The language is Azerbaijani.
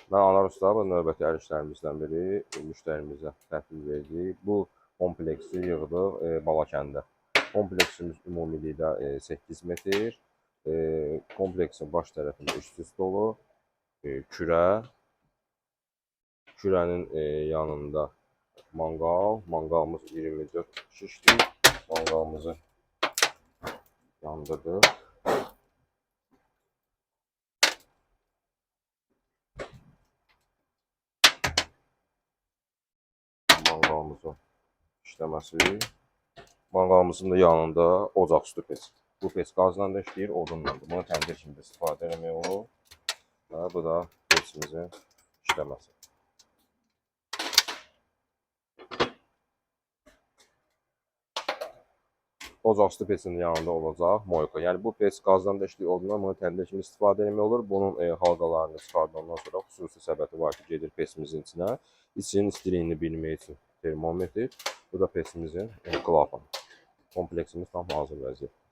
Mən Anar Usta, bu növbəti ərişlərimizdən biri müştərimizə təhvil verdik. Bu kompleksi yığdıq Balakəndə. Kompleksimiz ümumilikdə 8 metr. Kompleksin baş tərəfində üstü stolu, kürə, kürənin yanında manqal, manqalımız 24 şişdir. Manqalımızı yandırdıq. Manqalımızın işləməsi. Manqalımızın da yanında ocaq üstü pec. Bu pec qazla da işləyir, odunla da. Bunu təndir kimi də istifadə etmək olur. Və bu da pecimizin işləməsi. Ocaq üstü pecinin yanında olacaq moyka. Yəni bu pec qazdan da işləyir, odunla bunu təndir kimi istifadə etmək olur. Bunun halqalarını çıxardandan sonra xüsusi səbəti var ki, gedir pecimizin içinə. İçinin istiliyini bilmək üçün termometr. Bu da pecimizin klapanı. Kompleksimiz tam hazır vəziyyətdə.